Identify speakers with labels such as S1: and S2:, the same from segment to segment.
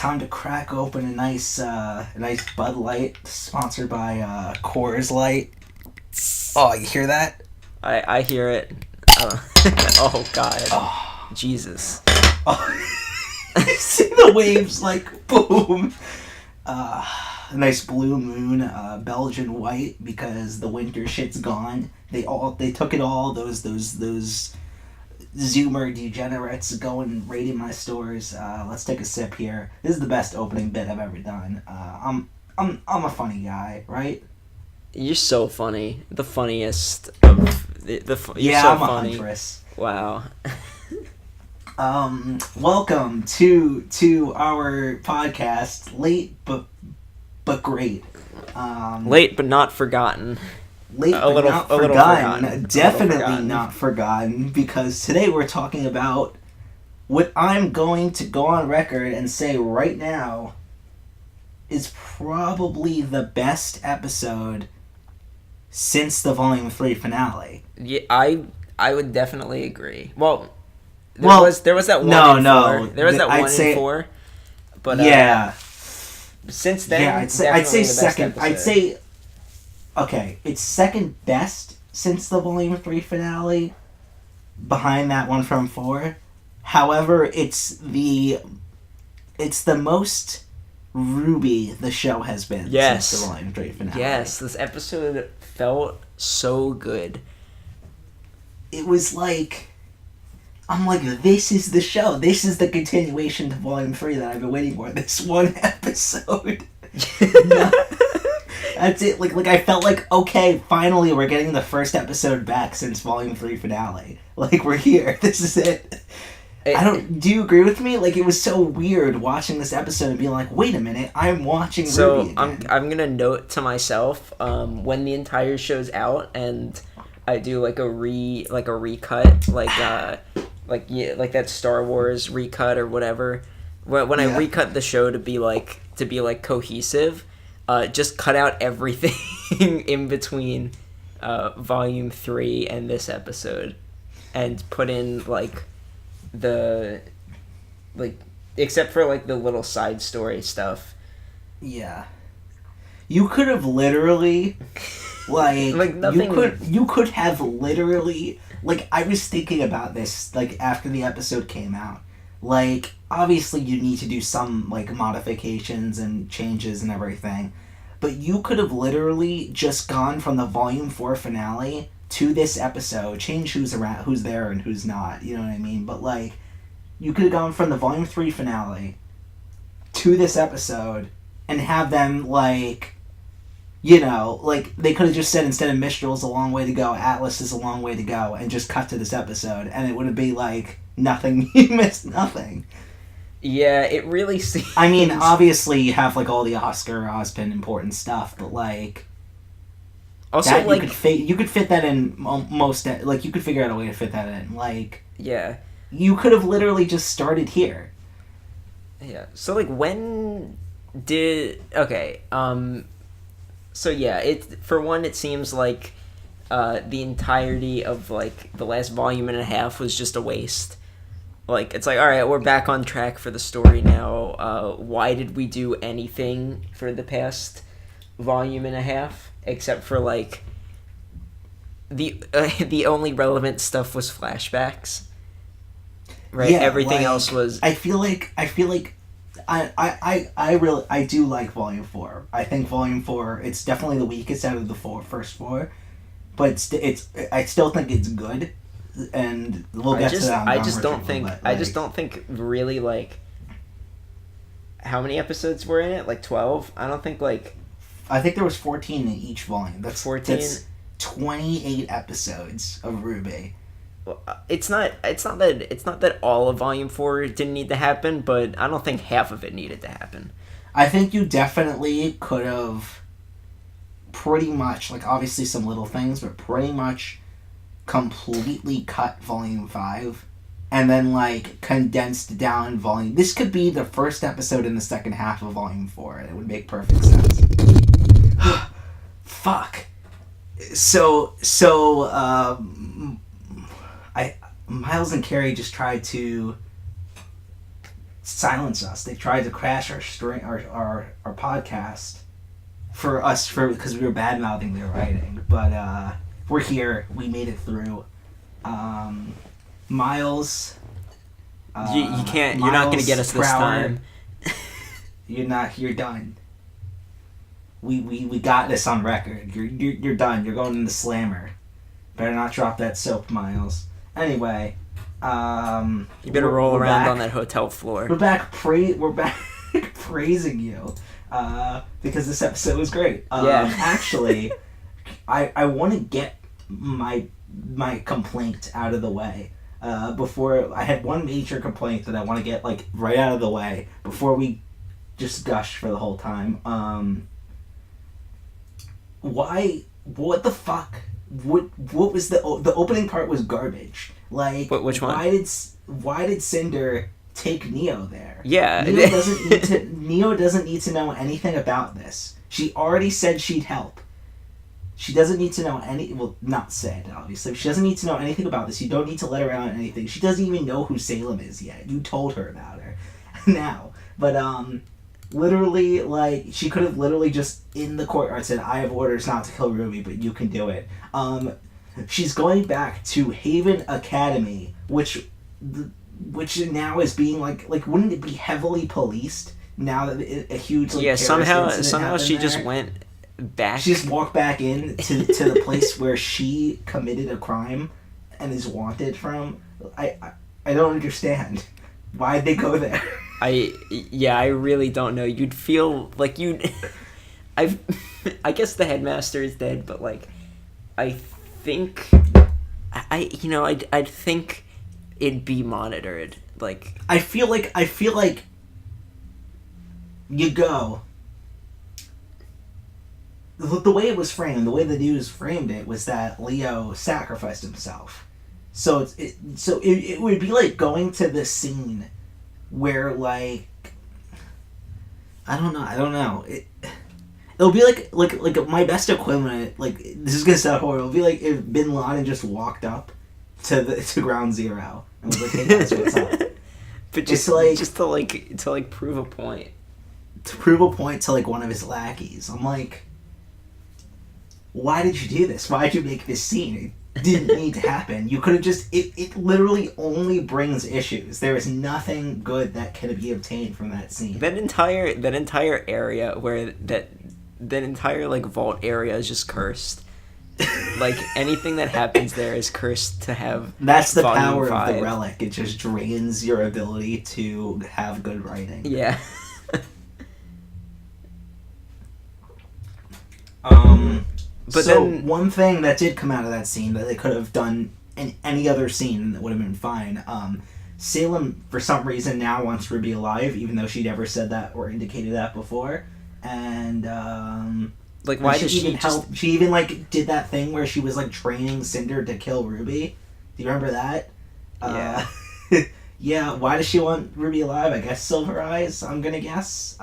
S1: time to crack open a nice Bud Light, sponsored by Coors Light. Oh, you hear that?
S2: I hear it. Oh God.
S1: Oh,
S2: Jesus.
S1: oh. You see the waves like boom. A nice blue moon, Belgian white, because the winter shit's gone. They took it all. Those Zoomer degenerates going raiding my stores. Let's take a sip here. This is the best opening bit I've ever done. I'm a funny guy, right?
S2: You're so funny. The funniest of you're
S1: yeah,
S2: so
S1: I'm
S2: funny.
S1: a huntress.
S2: Wow.
S1: Welcome to our podcast. Late but great.
S2: Late but not forgotten.
S1: Late
S2: A
S1: but
S2: little-
S1: not
S2: a little
S1: forgotten.
S2: forgotten.
S1: Definitely
S2: forgotten.
S1: not forgotten, because today we're talking about what I'm going to go on record and say right now is probably the best episode since the Volume 3 finale.
S2: Yeah, I would definitely agree. Well, there
S1: Well,
S2: was that one
S1: no,
S2: in
S1: no,
S2: 4. There was that
S1: I'd
S2: one
S1: say-
S2: in 4. But
S1: yeah.
S2: since then,
S1: Yeah, I'd say
S2: definitely the best
S1: second.
S2: episode.
S1: I'd say okay, it's second best since the Volume 3 finale, behind that one from 4. However, it's the most RWBY the show has been
S2: Yes.
S1: since the Volume 3 finale.
S2: Yes, this episode felt so good.
S1: It was like, I'm like, this is the show. This is the continuation to Volume 3 that I've been waiting for. This one episode. No. That's it. Like I felt like, okay, finally we're getting the first episode back since Volume 3 finale. Like, we're here. This is it. Do you agree with me? Like, it was so weird watching this episode and being like, wait a minute, I'm watching
S2: So
S1: RWBY again.
S2: I'm gonna note to myself, when the entire show's out and I do like a recut, like that Star Wars recut or whatever. When I recut the show to be like cohesive, just cut out everything in between Volume 3 and this episode, and put in except for the little side story stuff.
S1: Yeah. You could have literally,
S2: nothing.
S1: You could have literally, I was thinking about this, after the episode came out. Obviously you need to do some, modifications and changes and everything. But you could have literally just gone from the Volume 4 finale to this episode, change who's around, who's there and who's not, you know what I mean? But, you could have gone from the Volume 3 finale to this episode and have them, they could have just said, instead of Mistral's a long way to go, Atlas is a long way to go, and just cut to this episode, and it would be nothing, you missed nothing.
S2: Yeah, it really seems...
S1: I mean, obviously you have, all the Oscar Ozpin important stuff, but,
S2: also,
S1: that you could fit that in most... you could figure out a way to fit that in,
S2: Yeah.
S1: You could have literally just started here.
S2: Yeah. So, when did... Okay, so, yeah, for one, it seems like the entirety of, the last volume and a half was just a waste. It's alright, we're back on track for the story now. Why did we do anything for the past volume and a half? Except for, the only relevant stuff was flashbacks. Right?
S1: Yeah,
S2: Everything else was...
S1: I feel like I do like Volume 4. I think Volume 4, it's definitely the weakest out of the first 4, but I still think it's good, and we'll get to that.
S2: I just don't think really how many episodes were in it? 12? I don't think
S1: I think there was 14 in each volume. That's
S2: 14.
S1: That's 28 episodes of RWBY.
S2: It's not that all of Volume 4 didn't need to happen, but I don't think half of it needed to happen.
S1: I think you definitely could have pretty much, obviously some little things, but pretty much completely cut Volume 5 and then, condensed down Volume... This could be the first episode in the second half of Volume 4. It would make perfect sense. Fuck. Miles and Carrie just tried to silence us. They tried to crash our podcast because we were bad mouthing their writing. But we're here. We made it through. Miles.
S2: You can't. You're not gonna get us this time.
S1: You're done. We got this on record. You're done. You're going in the slammer. Better not drop that soap, Miles. Anyway,
S2: you better roll around on that hotel floor.
S1: We're back praising you because this episode was great.
S2: Yeah.
S1: Actually, I want to get my complaint out of the way. Before I had one major complaint that I want to get like right out of the way before we just gush for the whole time. What the fuck? What was the opening part was garbage. Like,
S2: which one?
S1: Why did Cinder take Neo there?
S2: Yeah.
S1: Neo doesn't need to know anything about this. She already said she'd help. She doesn't need to know not said, obviously. She doesn't need to know anything about this. You don't need to let her out on anything. She doesn't even know who Salem is yet. You told her about her. Now. But, literally, like, she could have literally just in the courtyard said, I have orders not to kill Ruby, but you can do it. She's going back to Haven Academy, which now is being, like, wouldn't it be heavily policed now that a huge, like,
S2: somehow she
S1: there?
S2: Just went back.
S1: She just walked back in to the place where she committed a crime and is wanted from. I don't understand. Why'd they go there?
S2: I really don't know. You'd feel like I guess the headmaster is dead, but like I think I'd think it'd be monitored. Like
S1: I feel like you go. The way it was framed, the way the news framed it, was that Leo sacrificed himself. So it would be like going to this scene where, like, I don't know. It'll be like my best equivalent. Like, this is gonna sound horrible. It'll be like if Bin Laden just walked up to Ground Zero and was like, "Hey guys, what's up?"
S2: But just to prove a point.
S1: To prove a point to like one of his lackeys. I'm like, why did you do this? Why did you make this scene? It didn't need to happen. You could have just... It literally only brings issues. There is nothing good that can be obtained from that scene.
S2: That entire area where that entire, like, vault area is just cursed. Like, anything that happens there is cursed to have...
S1: That's the power
S2: 5.
S1: of the relic. It just drains your ability to have good writing.
S2: Yeah.
S1: But so then, one thing that did come out of that scene that they could have done in any other scene that would have been fine. Salem, for some reason, now wants Ruby alive, even though she never said that or indicated that before. And
S2: like, why did she
S1: help? She even like did that thing where she was like training Cinder to kill Ruby. Do you remember that?
S2: Yeah.
S1: Yeah. Why does she want Ruby alive? I guess Silver Eyes. I'm gonna guess.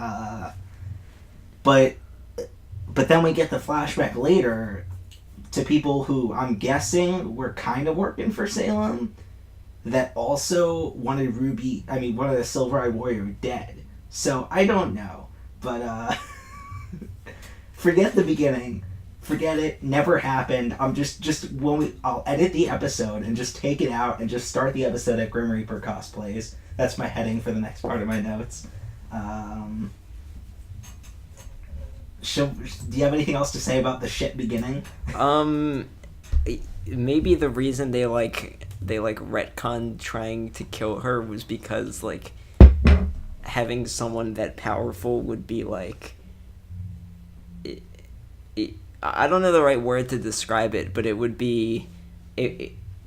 S1: But then we get the flashback later to people who I'm guessing were kind of working for Salem that also wanted wanted a Silver Eye Warrior dead. So I don't know. But forget the beginning. Forget it. Never happened. I'm I'll edit the episode and just take it out and just start the episode at Grim Reaper cosplays. That's my heading for the next part of my notes. Do you have anything else to say about the shit beginning?
S2: Maybe the reason they retconned trying to kill her was because like having someone that powerful would be like I don't know the right word to describe it, but it would be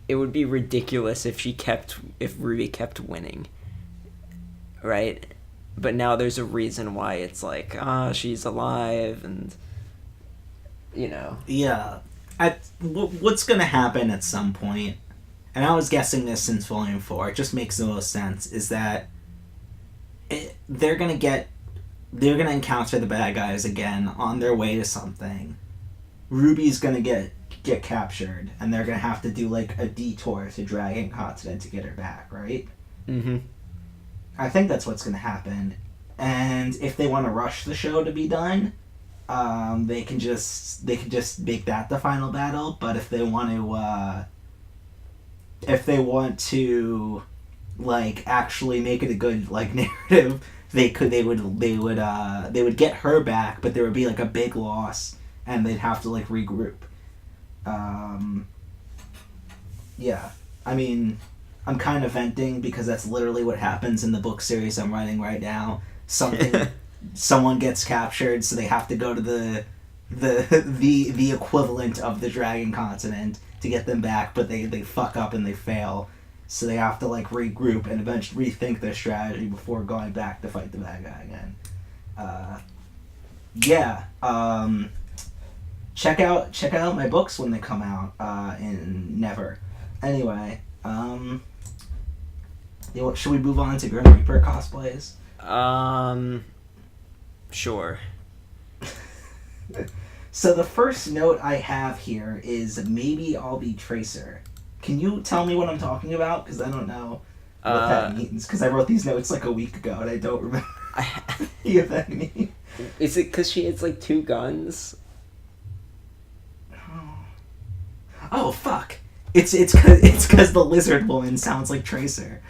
S2: ridiculous if Ruby kept winning, right? But now there's a reason why it's like, she's alive, and, you know.
S1: Yeah. What's going to happen at some point, and I was guessing this since Volume 4, it just makes the most sense, is that they're going to encounter the bad guys again on their way to something. Ruby's going to get captured, and they're going to have to do, like, a detour to Dragon Continent to get her back, right?
S2: Mm-hmm.
S1: I think that's what's going to happen. And if they want to rush the show to be done, they can just make that the final battle. But if they want to like actually make it a good like narrative, they would get her back, but there would be like a big loss, and they'd have to like regroup. Yeah, I mean, I'm kind of venting because that's literally what happens in the book series I'm writing right now. Someone gets captured, so they have to go to the equivalent of the Dragon Continent to get them back, but they fuck up and they fail, so they have to like regroup and eventually rethink their strategy before going back to fight the bad guy again. Yeah. Check out my books when they come out in Never. Anyway, should we move on to Grim Reaper cosplays?
S2: Sure.
S1: So the first note I have here is maybe I'll be Tracer. Can you tell me what I'm talking about? Because I don't know what that means. Because I wrote these notes like a week ago and I don't remember any of that mean.
S2: Is it because she has like 2 guns?
S1: Oh fuck! It's because the lizard woman sounds like Tracer.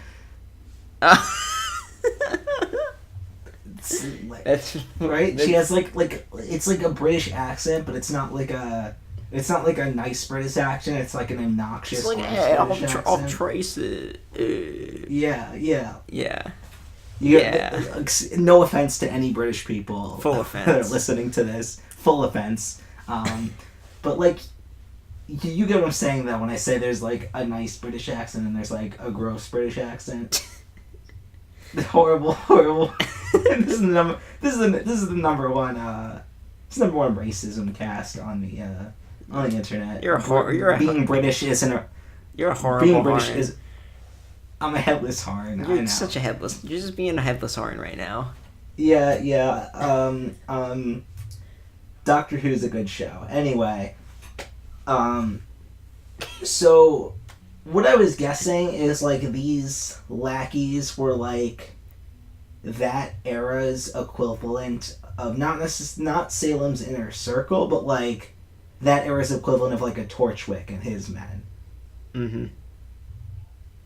S1: That's right. She has like it's like a British accent, but it's not like a nice British accent. It's like an obnoxious.
S2: It's like,
S1: hey,
S2: I'll trace it.
S1: Yeah.
S2: Yeah.
S1: No offense to any British people.
S2: Full offense.
S1: That are listening to this. Full offense. But like, you get what I'm saying though when I say there's like a nice British accent and there's like a gross British accent. Horrible. This is the number one racism cast on the internet. Being British isn't a.
S2: You're a horrible.
S1: Being British
S2: Harn.
S1: is. I'm a headless Harn.
S2: You're such a headless. You're just being a headless Harn right now.
S1: Yeah. Doctor Who's a good show. Anyway, so what I was guessing is like these lackeys were like that era's equivalent of not Salem's Inner Circle, but like that era's equivalent of like a Torchwick and his men.
S2: Mm-hmm.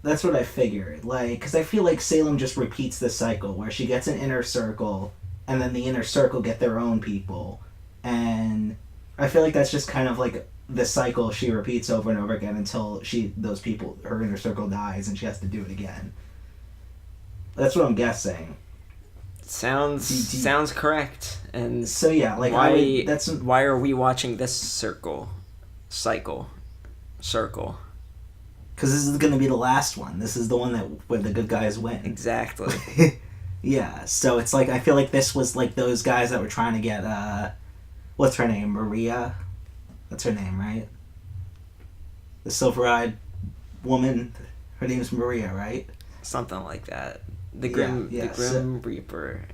S1: That's what I figured. Like, because I feel like Salem just repeats the cycle where she gets an Inner Circle, and then the Inner Circle get their own people, and I feel like that's just kind of like the cycle she repeats over and over again until her Inner Circle dies and she has to do it again. That's what I'm guessing.
S2: Sounds correct. And
S1: so yeah, like
S2: why are we watching this cycle?
S1: Because this is going to be the last one. This is the one where the good guys win.
S2: Exactly.
S1: Yeah, so it's like I feel like this was like those guys that were trying to get what's her name? Maria? That's her name, right? The silver-eyed woman. Her name's Maria, right?
S2: Something like that. The Grim Reaper.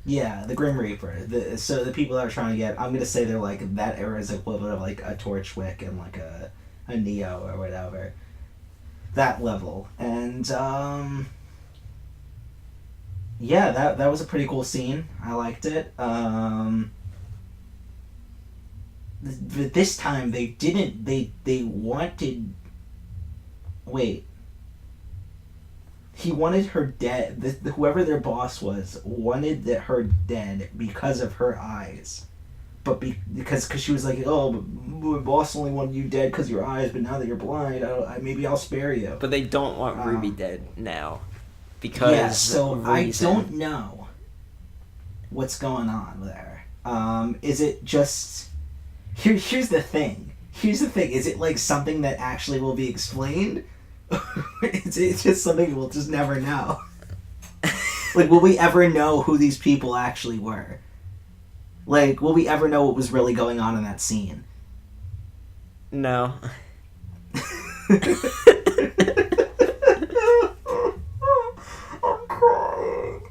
S1: Yeah, the Grim Reaper. So the people that are trying to get, I'm gonna say they're like that era's equivalent of like a Torchwick and like a Neo or whatever. That level. And yeah, that was a pretty cool scene. I liked it. This time they didn't. They wanted. Wait. He wanted her dead. Whoever their boss was wanted her dead because of her eyes, but because she was like, oh, my boss only wanted you dead because of your eyes, but now that you're blind, maybe I'll spare you.
S2: But they don't want Ruby dead now, because
S1: reason. I don't know what's going on there. Is it just here's the thing. Is it like something that actually will be explained? It's just something we'll just never know. Like, will we ever know who these people actually were? Like, will we ever know what was really going on in that scene?
S2: No.
S1: I'm crying.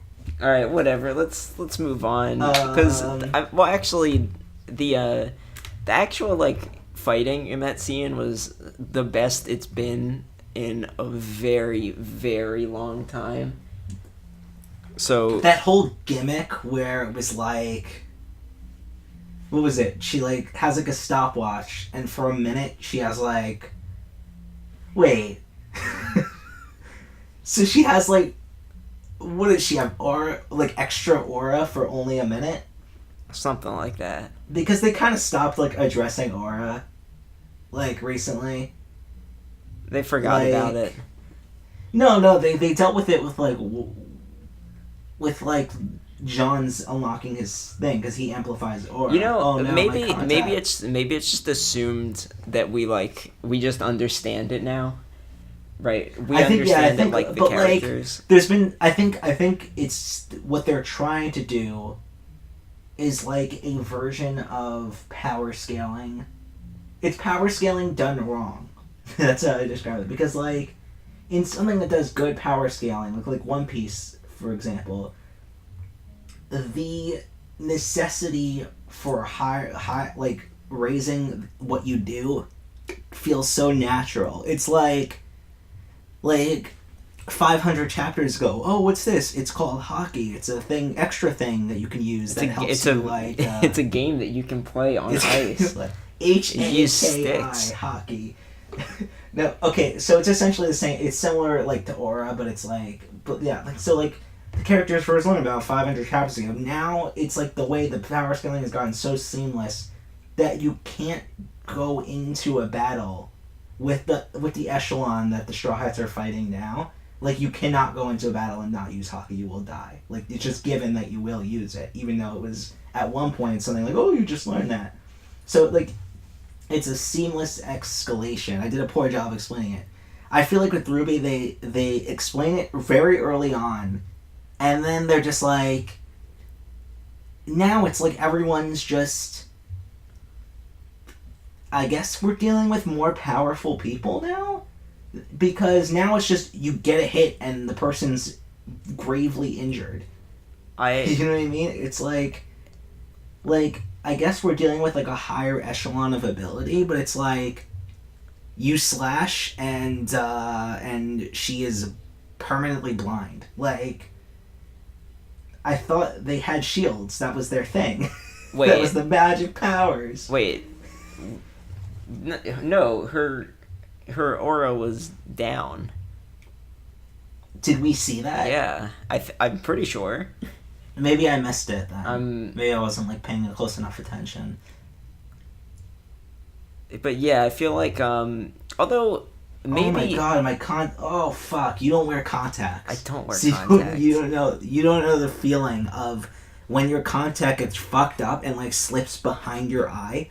S2: All right, whatever. Let's move on because actually, the actual like fighting in that scene was the best it's been in a very, very long time. So
S1: that whole gimmick where it was like, what was it? She like has like a stopwatch, and for a minute she has like, wait. So she has like, what did she have? Aura, like extra aura for only a minute?
S2: something like that.
S1: Because they kind of stopped like addressing aura, like recently.
S2: They forgot
S1: Like,
S2: about it.
S1: No, they dealt with it with like John's unlocking his thing because he amplifies aura.
S2: You know,
S1: oh, no,
S2: maybe
S1: my contact.
S2: maybe it's just assumed that we just understand it now, right? We understand it like the
S1: but
S2: characters.
S1: Like, there's been I think it's what they're trying to do is like a version of power scaling. It's power scaling done wrong. That's how I describe it. Because like in something that does good power scaling, like One Piece, for example, the necessity for high like raising what you do feels so natural. It's like 500 chapters ago. Oh, what's this? It's called hockey. It's a extra thing that you can use that helps you like.
S2: It's a game that you can play on ice.
S1: HAKI hockey. No, okay, so it's essentially the same. It's similar like to Aura, but it's like, but yeah, like so like the characters first learned about 500 chapters ago. Now it's like the way the power scaling has gotten so seamless that you can't go into a battle with the echelon that the Straw Hats are fighting now. Like, you cannot go into a battle and not use hockey. You will die. Like, it's just given that you will use it, even though it was at one point something like, oh, you just learned that. So like, it's a seamless escalation. I did a poor job explaining it. I feel like with RWBY, they explain it very early on, and then they're just like, now it's like everyone's just, I guess we're dealing with more powerful people now? Because now it's just, you get a hit and the person's gravely injured. You know what I mean? It's like, I guess we're dealing with like a higher echelon of ability, but it's like, you slash and she is permanently blind. Like, I thought they had shields. That was their thing.
S2: Wait.
S1: That was the magic powers.
S2: Wait. No, her aura was down.
S1: Did we see that?
S2: Yeah, I'm pretty sure.
S1: Maybe I missed it then. Maybe I wasn't like paying close enough attention.
S2: But yeah, I feel like although maybe.
S1: Oh my god, oh fuck! You don't wear contacts.
S2: I don't wear contacts.
S1: You don't know the feeling of when your contact gets fucked up and like slips behind your eye,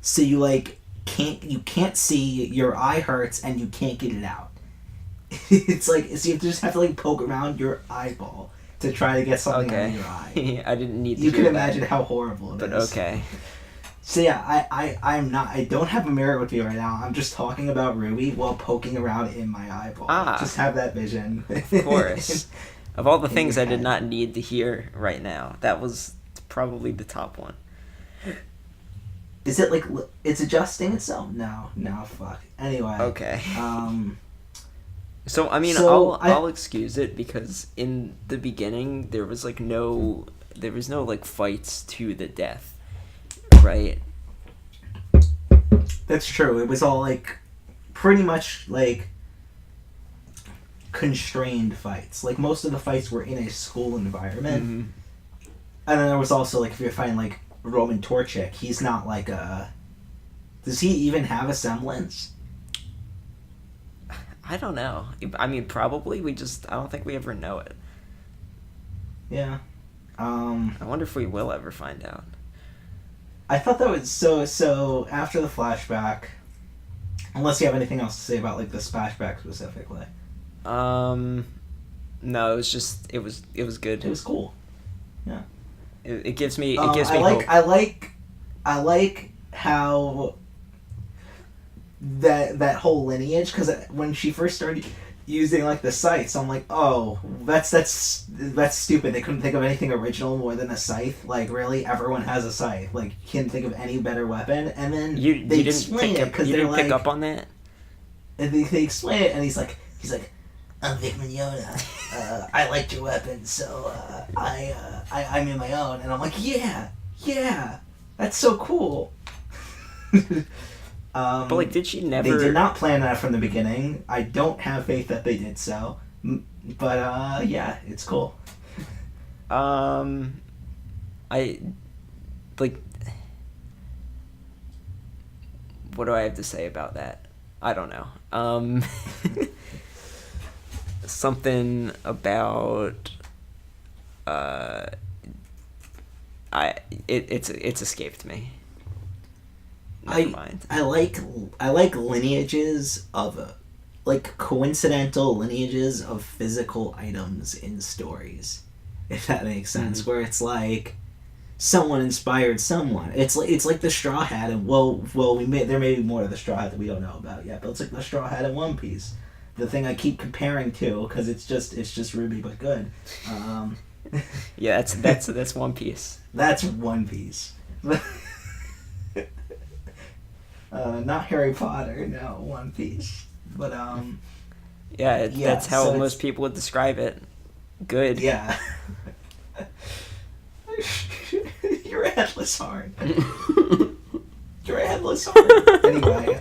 S1: so you like can't see, your eye hurts and you can't get it out. It's like, so you just have to like poke around your eyeball to try to get something out of your eye.
S2: I didn't need to.
S1: You can imagine how horrible it is.
S2: But okay.
S1: So yeah, I don't have a mirror with me right now. I'm just talking about RWBY while poking around in my eyeball. Just have that vision.
S2: Of course. Of all the things I did not need to hear right now, that was probably the top one.
S1: Is it like, it's adjusting itself? No, fuck. Anyway.
S2: Okay. So, I mean,
S1: So,
S2: I'll excuse it because in the beginning there was no like fights to the death, right?
S1: That's true. It was all like pretty much like constrained fights. Like most of the fights were in a school environment.
S2: Mm-hmm.
S1: And then there was also like, if you're fighting like Roman Torchic, he's not like a... Does he even have a semblance?
S2: I don't know. I mean, probably. I don't think we ever know it.
S1: Yeah.
S2: I wonder if we will ever find out.
S1: I thought that was so after the flashback, unless you have anything else to say about like the flashback specifically.
S2: No, it was just it was good.
S1: It was cool. Yeah.
S2: It gives me hope.
S1: I like how that whole lineage, because when she first started using like the scythes, I'm like, oh, that's stupid. They couldn't think of anything original more than a scythe. Like, really, everyone has a scythe. Like, you can't think of any better weapon. And then they explain it because they're like,
S2: pick up on that.
S1: And they explain it, and he's like, I'm Vic Mignogna. I liked your weapon, so I made my own. And I'm like, yeah, that's so cool.
S2: But like, did she never?
S1: They did not plan that from the beginning. I don't have faith that they did so. But yeah, it's cool.
S2: I like. What do I have to say about that? I don't know. Something about it's escaped me. Never mind.
S1: I like lineages of like coincidental lineages of physical items in stories, if that makes sense. Mm-hmm. Where it's like someone inspired someone. It's like the Straw Hat, and there may be more to the Straw Hat that we don't know about yet, but it's like the Straw Hat in One Piece. The thing I keep comparing to, because it's just RWBY but good.
S2: Yeah, that's One Piece.
S1: That's One Piece. Not Harry Potter, no, One Piece. But
S2: yeah, that's how so most people would describe it. Good.
S1: Yeah. You're a headless heart. You're a headless heart. Anyway,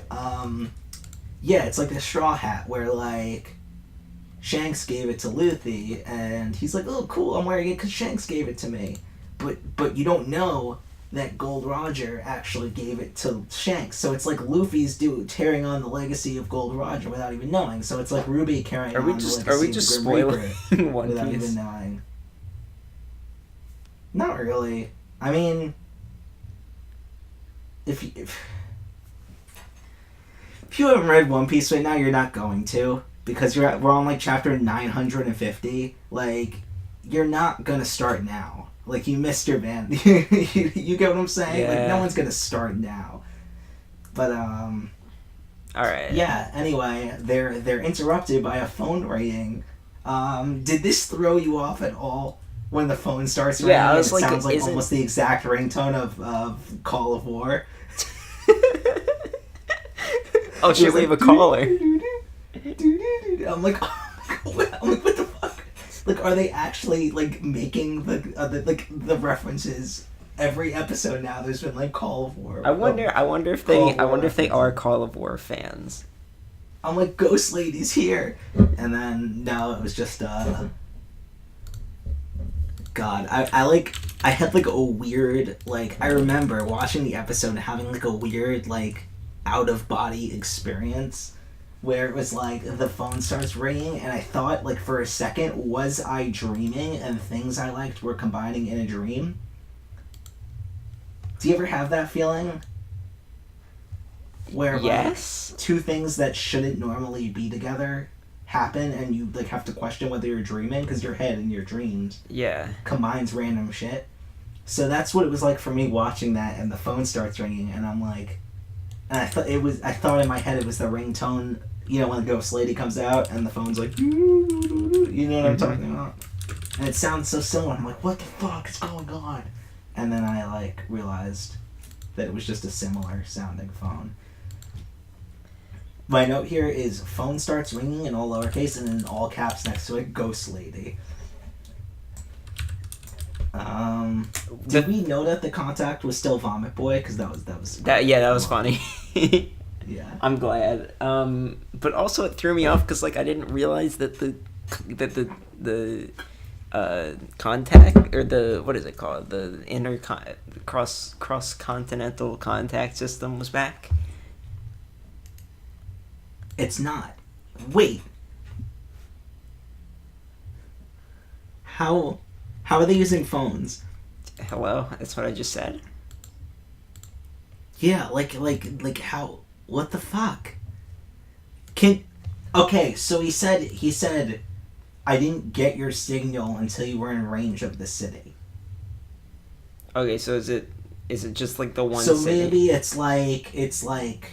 S1: yeah, it's like the Straw Hat where like Shanks gave it to Luffy, and he's like, "Oh, cool, I'm wearing it because Shanks gave it to me." But you don't know that Gold Roger actually gave it to Shanks. So it's like Luffy's tearing on the legacy of Gold Roger without even knowing. So it's like RWBY carrying on the legacy of Grim Reaper without even knowing. Not really. I mean, if you haven't read One Piece right now, you're not going to, because we're on like chapter 950. Like, you're not gonna start now. Like, you missed your van. You get what I'm saying? Yeah. Like, no one's gonna start now. But all
S2: right.
S1: Yeah. Anyway, they're interrupted by a phone ringing. Did this throw you off at all? When the phone starts ringing,
S2: I was
S1: it sounds like almost the exact ringtone of Call of War.
S2: Oh, she leave a caller.
S1: I'm like, what the fuck? Like, are they actually like making the references every episode now? There's been like Call of War.
S2: I wonder if they are Call of War fans.
S1: I'm like, Ghost Lady's here, and then no, it was just God, I had like a weird, like, I remember watching the episode and having like a weird, like, out of body experience where it was like the phone starts ringing and I thought, like, for a second, was I dreaming and things I liked were combining in a dream? Do you ever have that feeling? Where
S2: yes,
S1: like, two things that shouldn't normally be together happen and you like have to question whether you're dreaming because your head in your dreams combines random shit. So that's what it was like for me watching that, and the phone starts ringing and I'm like, and I thought in my head it was the ringtone, you know, when the Ghost Lady comes out and the phone's like, you know what I'm talking about, and it sounds so similar. I'm like, what the fuck is going on? And then I like realized that it was just a similar sounding phone. My note here is phone starts ringing in all lowercase and in all caps next to it, Ghost Lady. Did we know that the contact was still Vomit Boy? Because that was funny. Yeah. I'm glad.
S2: But also it threw me off because like I didn't realize that the contact, or the, what is it called, the cross continental contact system was back.
S1: It's not. Wait. How are they using phones?
S2: Hello? That's what I just said.
S1: Yeah, like how? What the fuck? Okay, so he said, I didn't get your signal until you were in range of the city.
S2: Okay, so is it just like the one
S1: so
S2: city?
S1: So maybe it's like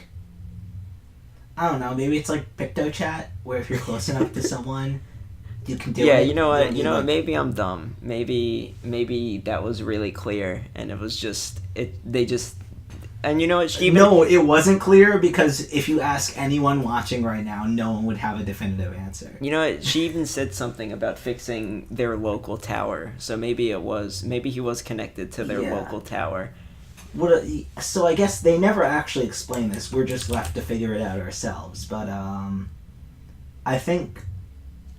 S1: I don't know, maybe it's like PictoChat, where if you're close enough to someone, you can do it.
S2: Yeah, you know what, maybe I'm dumb. Maybe that was really clear, and it was just, And you know what? She even
S1: No, it wasn't clear because if you ask anyone watching right now, no one would have a definitive answer.
S2: You know what? She even said something about fixing their local tower. So maybe he was connected to their local tower.
S1: So I guess they never actually explain this. We're just left to figure it out ourselves. But I think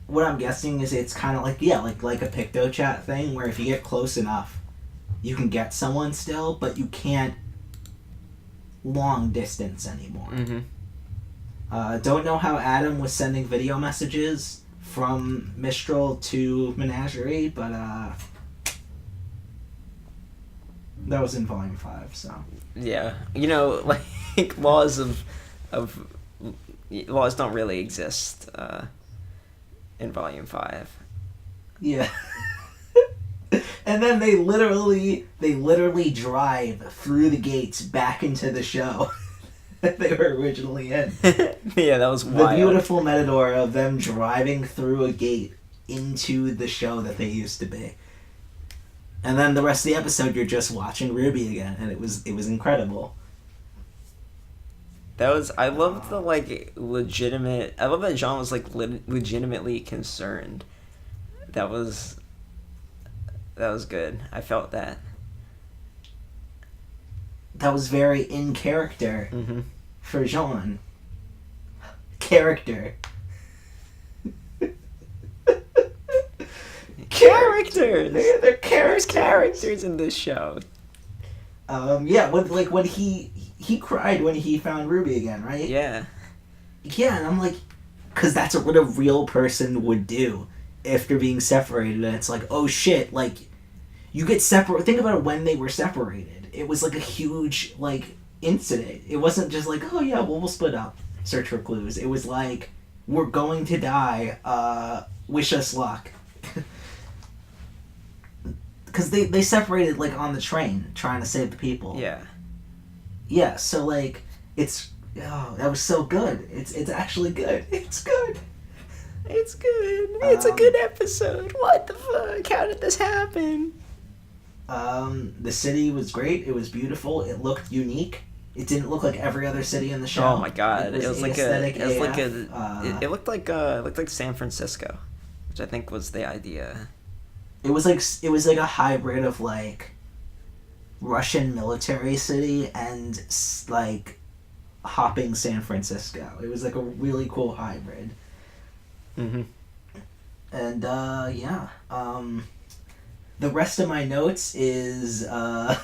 S1: what I'm guessing is it's kind of like a Picto Chat thing, where if you get close enough, you can get someone still, but you can't long distance anymore.
S2: Mm-hmm.
S1: Don't know how Adam was sending video messages from Mistral to Menagerie, but that was in Volume 5, so.
S2: Yeah. You know, like, laws don't really exist in Volume 5.
S1: Yeah. And then they literally drive through the gates back into the show that they were originally in.
S2: Yeah, that was wild.
S1: The beautiful metaphor of them driving through a gate into the show that they used to be. And then the rest of the episode, you're just watching RWBY again, and it was incredible.
S2: I loved the, like, legitimate... I love that Jean was, like, legitimately concerned. That was good. I felt that.
S1: That was very in character for Jean. Character.
S2: Characters!
S1: They're characters.
S2: There's characters in this show.
S1: When he cried when he found RWBY again, right?
S2: Yeah.
S1: Yeah, and I'm like, because that's what a real person would do if they're being separated, and it's like, oh shit, like, you get separated. Think about it when they were separated. It was like a huge, like, incident. It wasn't just like, oh yeah, well, we'll split up, search for clues. It was like, we're going to die, wish us luck. Because they separated, like, on the train, trying to save the people.
S2: Yeah.
S1: Yeah, so, like, that was so good. It's actually good. It's good.
S2: It's good. It's a good episode. What the fuck? How did this happen?
S1: The city was great. It was beautiful. It looked unique. It didn't look like every other city in the show.
S2: Oh my god! It looked like San Francisco, which I think was the idea.
S1: It was like a hybrid of, like, Russian military city and, like, hopping San Francisco. It was like a really cool hybrid.
S2: Mm-hmm.
S1: And the rest of my notes is
S2: out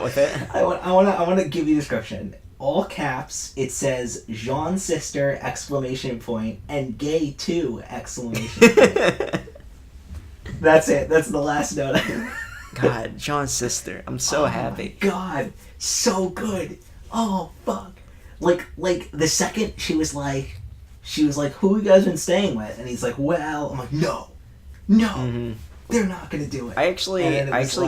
S2: with it.
S1: I want to give you a description. All caps. It says Jean's sister ! And gay too ! That's it. That's the last note.
S2: God, Jean's sister. I'm so happy.
S1: My God, so good. Oh fuck. Like the second she was like, who you guys been staying with? And he's like, well, I'm like, no, they're not gonna do it.
S2: I actually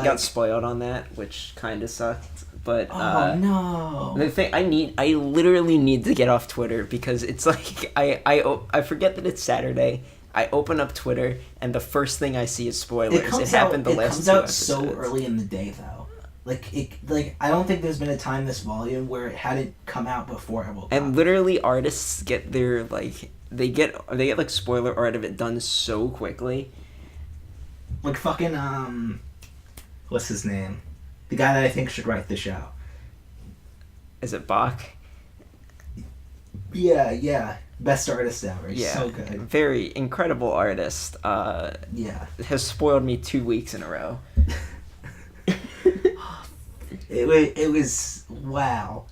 S2: got spoiled on that, which kind of sucked. But
S1: no.
S2: The thing I literally need to get off Twitter because it's like I forget that it's Saturday. I open up Twitter and the first thing I see is spoilers. It happened the last 2 episodes.
S1: It comes out so early in the day though. Like I don't think there's been a time this volume where it hadn't come out before I woke up.
S2: And literally artists get their they get like spoiler art of it done so quickly.
S1: Like fucking what's his name? The guy that I think should write the show.
S2: Is it Bach?
S1: Yeah. Best artist ever.
S2: Yeah.
S1: So good.
S2: Very incredible artist.
S1: Yeah.
S2: Has spoiled me 2 weeks in a row.
S1: It was wow.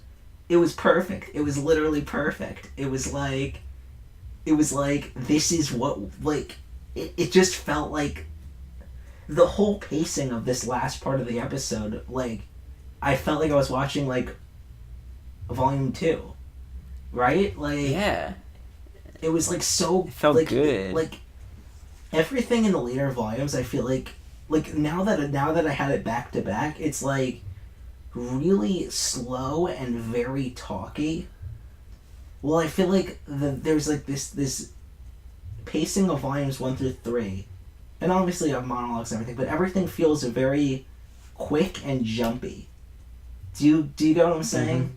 S1: It was perfect. It was literally perfect. It was like this is what, like, it just felt like the whole pacing of this last part of the episode, like, I felt like I was watching, like, Volume 2. Right? Like,
S2: yeah.
S1: It was, like, so...
S2: It felt
S1: like,
S2: good.
S1: Like, everything in the later volumes, I feel like now that I had it back to back, it's, like, really slow and very talky. Well, I feel like there's, like, this pacing of volumes 1 through 3, and obviously I have monologues and everything, but everything feels very quick and jumpy. Do you get what I'm saying?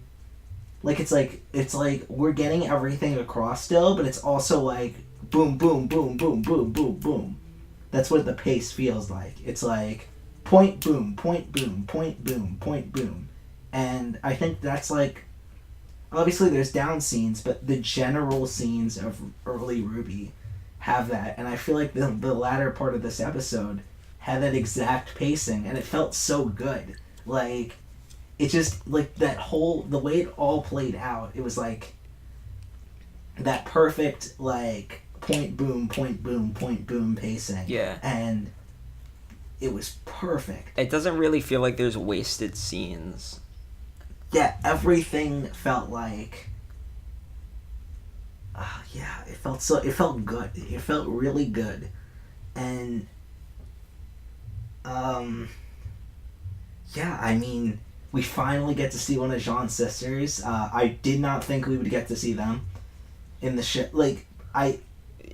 S1: Like it's like we're getting everything across still, but it's also like boom, boom, boom, boom, boom, boom, boom. That's what the pace feels like. It's like point, boom, point, boom, point, boom, point, boom. And I think that's like, obviously there's down scenes, but the general scenes of early RWBY have that. And I feel like the latter part of this episode had that exact pacing, and it felt so good. Like, it just, like, that whole, the way it all played out, it was like that perfect, like, point, boom, pacing.
S2: Yeah.
S1: And it was perfect.
S2: It doesn't really feel like there's wasted scenes.
S1: Yeah, everything felt like... yeah, it felt good. It felt really good. And... yeah, I mean, we finally get to see one of Jean's sisters. I did not think we would get to see them in the show. Like,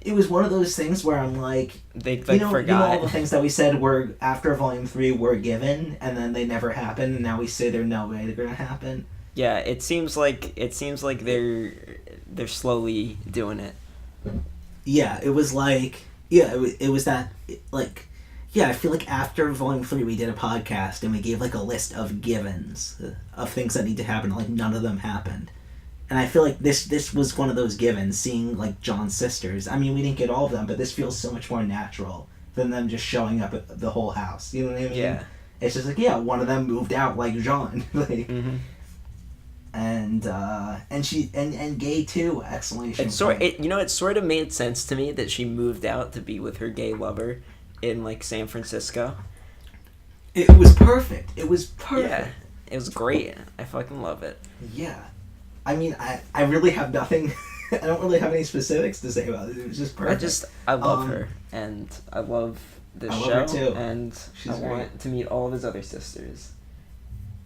S1: it was one of those things where I'm like,
S2: they like
S1: you know
S2: forgot.
S1: all the things that we said were after Volume 3 were given, and then they never happened, and now we say they're no way they're gonna happen.
S2: Yeah, it seems like they're slowly doing it.
S1: Yeah, it was like, yeah, it was that, like, yeah, I feel like after Volume 3 we did a podcast and we gave like a list of givens of things that need to happen, like none of them happened. And I feel like this was one of those givens, seeing like John's sisters. I mean, we didn't get all of them, but this feels so much more natural than them just showing up at the whole house. You know what I mean?
S2: Yeah.
S1: It's just like, yeah, one of them moved out like John. Like, and she and gay too! Exclamation point.
S2: It sort of made sense to me that she moved out to be with her gay lover in like San Francisco.
S1: It was perfect. It was perfect.
S2: Yeah, it was great. I fucking love it.
S1: Yeah. I mean, I really have nothing. I don't really have any specifics to say about it. It was just perfect.
S2: I love her, and I love this
S1: I
S2: show,
S1: love her too.
S2: and
S1: She's
S2: I
S1: great.
S2: want to meet all of his other sisters.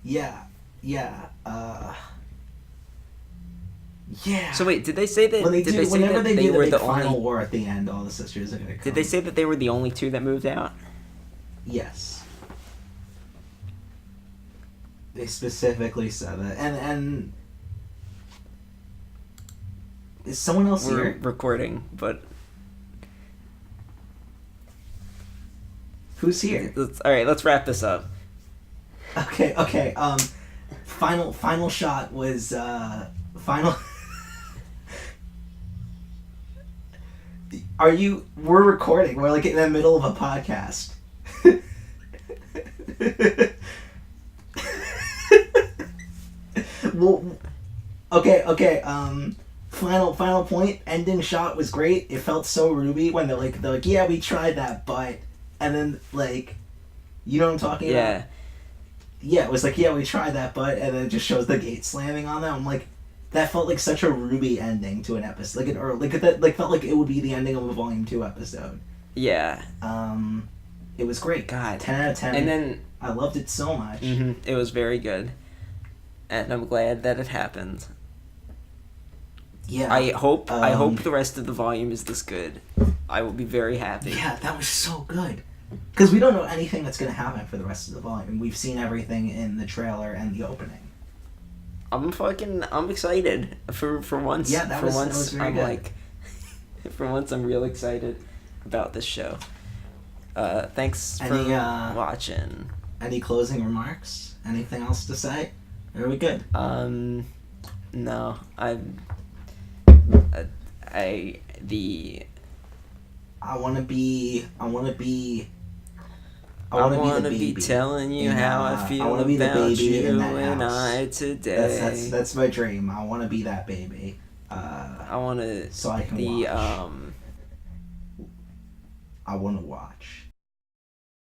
S1: Yeah. Yeah. Yeah.
S2: So wait, did they say that?
S1: Whenever they do the
S2: were
S1: big
S2: the
S1: final
S2: only?
S1: war at the end, all the sisters are gonna come.
S2: Did they say that they were the only two that moved out?
S1: Yes. They specifically said that, and is someone else
S2: We're
S1: here?
S2: recording, but
S1: Who's here?
S2: all right. Let's wrap this up.
S1: Okay. Final shot was final. We're recording. We're like in the middle of a podcast. Well, okay. Final point. Ending shot was great. It felt so RWBY when they're like, yeah, we tried that, but, and then like, you know what I'm talking about?
S2: Yeah.
S1: Yeah, it was like, yeah, we tried that, but, and then it just shows the gate slamming on them. I'm like, that felt like such a RWBY ending to an episode. That felt like it would be the ending of a Volume 2 episode.
S2: Yeah.
S1: It was great.
S2: God.
S1: 10 out of 10.
S2: And then
S1: I loved it so much.
S2: It was very good, and I'm glad that it happened.
S1: Yeah.
S2: I hope the rest of the volume is this good. I will be very happy.
S1: Yeah, that was so good. Because we don't know anything that's going to happen for the rest of the volume. We've seen everything in the trailer and the opening.
S2: I'm excited for once.
S1: Yeah, that was very
S2: I'm
S1: good.
S2: like, for once I'm real excited about this show. Thanks for watching.
S1: Any closing remarks? Anything else to say? Are we good?
S2: No, I
S1: want to be
S2: telling you how I feel
S1: I want to be the
S2: about
S1: baby in
S2: you
S1: that
S2: and
S1: house.
S2: I today.
S1: That's my dream. I want to be that baby.
S2: I want to
S1: so I can watch. I want to watch.